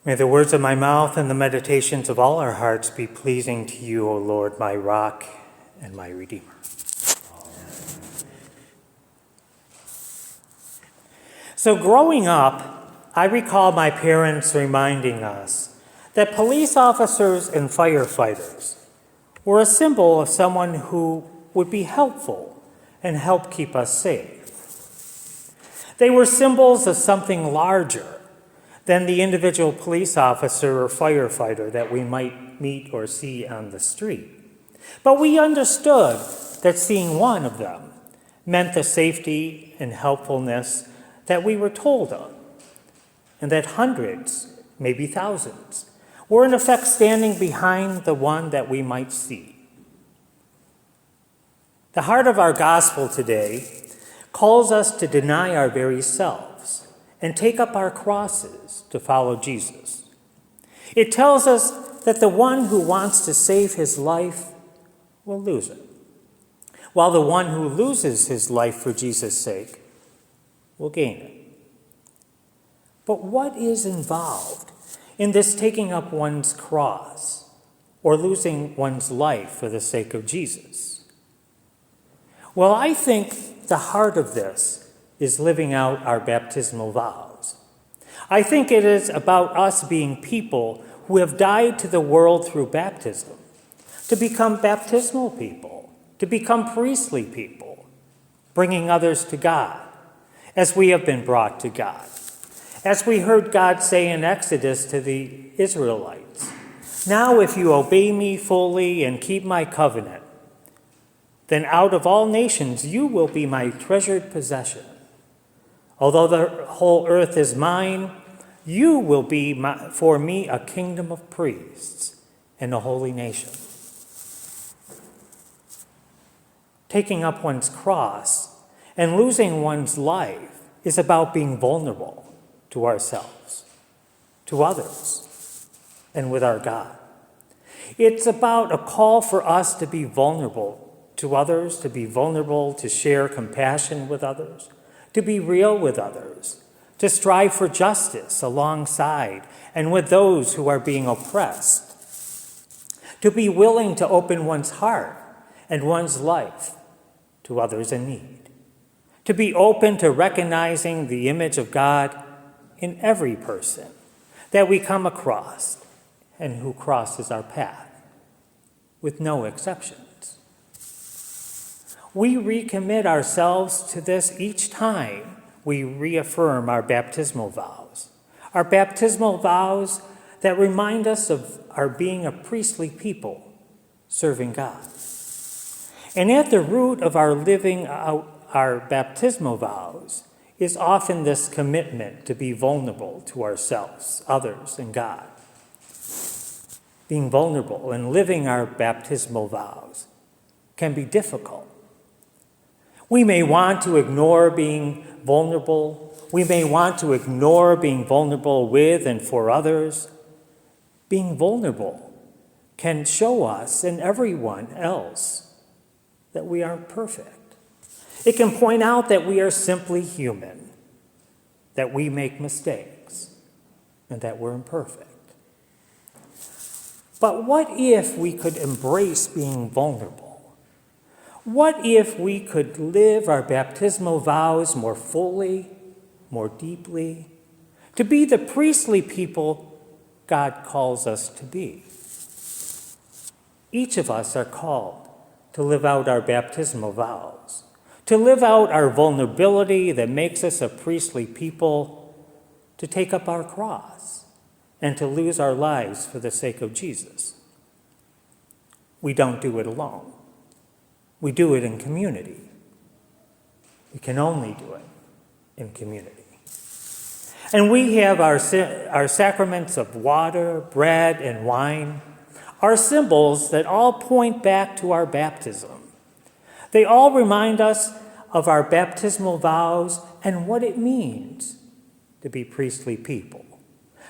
May the words of my mouth and the meditations of all our hearts be pleasing to you, O Lord, my rock and my redeemer. So growing up, I recall my parents reminding us that police officers and firefighters were a symbol of someone who would be helpful and help keep us safe. They were symbols of something larger than the individual police officer or firefighter that we might meet or see on the street. But we understood that seeing one of them meant the safety and helpfulness that we were told of, and that hundreds, maybe thousands, were in effect standing behind the one that we might see. The heart of our gospel today calls us to deny our very selves and take up our crosses to follow Jesus. It tells us that the one who wants to save his life will lose it, while the one who loses his life for Jesus' sake will gain it. But what is involved in this taking up one's cross or losing one's life for the sake of Jesus? Well, I think the heart of this is living out our baptismal vows. I think it is about us being people who have died to the world through baptism, to become baptismal people, to become priestly people, bringing others to God, as we have been brought to God. As we heard God say in Exodus to the Israelites, "Now if you obey me fully and keep my covenant, then out of all nations you will be my treasured possession. Although the whole earth is mine, you will be for me a kingdom of priests and a holy nation." Taking up one's cross and losing one's life is about being vulnerable to ourselves, to others, and with our God. It's about a call for us to be vulnerable to others, to be vulnerable to share compassion with others, to be real with others, to strive for justice alongside and with those who are being oppressed, to be willing to open one's heart and one's life to others in need, to be open to recognizing the image of God in every person that we come across and who crosses our path, with no exceptions. We recommit ourselves to this each time we reaffirm our baptismal vows that remind us of our being a priestly people serving God. And at the root of our living out our baptismal vows is often this commitment to be vulnerable to ourselves, others, and God. Being vulnerable and living our baptismal vows can be difficult. We may want to ignore being vulnerable. We may want to ignore being vulnerable with and for others. Being vulnerable can show us and everyone else that we aren't perfect. It can point out that we are simply human, that we make mistakes, and that we're imperfect. But what if we could embrace being vulnerable? What if we could live our baptismal vows more fully, more deeply, to be the priestly people God calls us to be? Each of us are called to live out our baptismal vows, to live out our vulnerability that makes us a priestly people, to take up our cross, and to lose our lives for the sake of Jesus. We don't do it alone. We do it in community. We can only do it in community. And we have our sacraments of water, bread, and wine, our symbols that all point back to our baptism. They all remind us of our baptismal vows and what it means to be priestly people,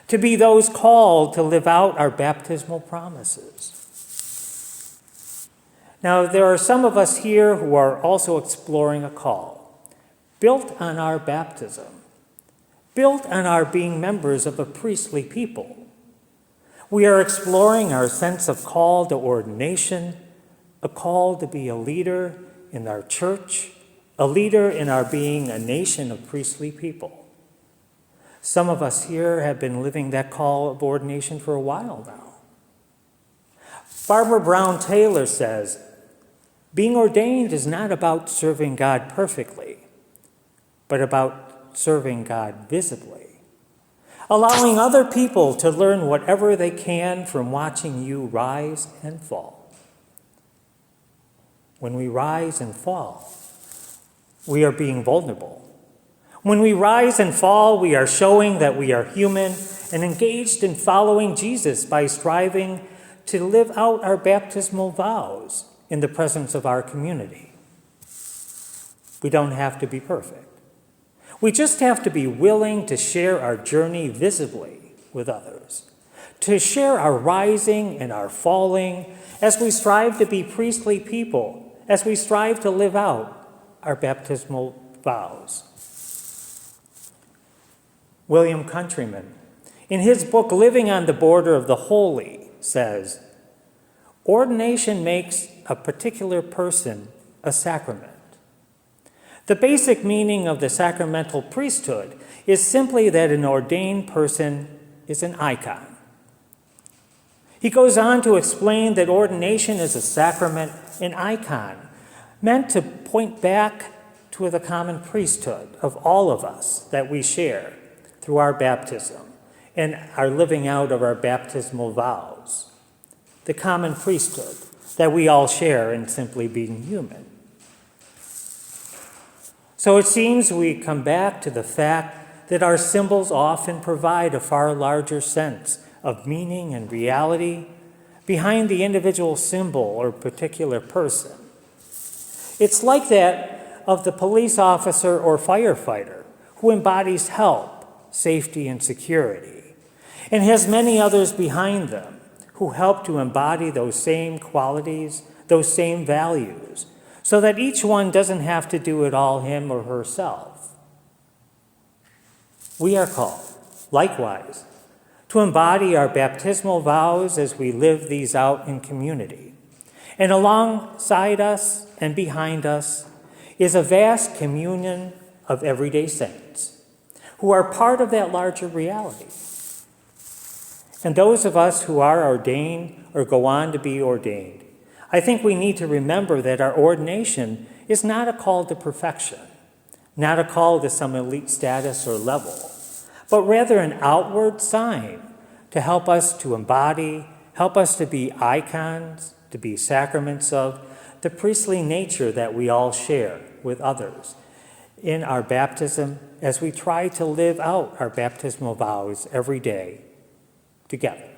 to be those called to live out our baptismal promises. Now, there are some of us here who are also exploring a call, built on our baptism, built on our being members of a priestly people, We are exploring our sense of call to ordination, a call to be a leader in our church, a leader in our being a nation of priestly people. Some of us here have been living that call of ordination for a while now. Barbara Brown Taylor says, being ordained is not about serving God perfectly, but about serving God visibly, allowing other people to learn whatever they can from watching you rise and fall. When we rise and fall, we are being vulnerable. When we rise and fall, we are showing that we are human and engaged in following Jesus by striving to live out our baptismal vows in the presence of our community. We don't have to be perfect. We just have to be willing to share our journey visibly with others, to share our rising and our falling as we strive to be priestly people, as we strive to live out our baptismal vows. William Countryman, in his book Living on the Border of the Holy, says, ordination makes a particular person a sacrament. The basic meaning of the sacramental priesthood is simply that an ordained person is an icon. He goes on to explain that ordination is a sacrament, an icon, meant to point back to the common priesthood of all of us that we share through our baptism and our living out of our baptismal vows. The common priesthood that we all share in simply being human. So it seems we come back to the fact that our symbols often provide a far larger sense of meaning and reality behind the individual symbol or particular person. It's like that of the police officer or firefighter who embodies help, safety, and security, and has many others behind them who help to embody those same qualities, those same values, so that each one doesn't have to do it all him or herself. We are called, likewise, to embody our baptismal vows as we live these out in community. And alongside us and behind us is a vast communion of everyday saints who are part of that larger reality. And those of us who are ordained or go on to be ordained, I think we need to remember that our ordination is not a call to perfection, not a call to some elite status or level, but rather an outward sign to help us to embody, help us to be icons, to be sacraments of the priestly nature that we all share with others in our baptism as we try to live out our baptismal vows every day together.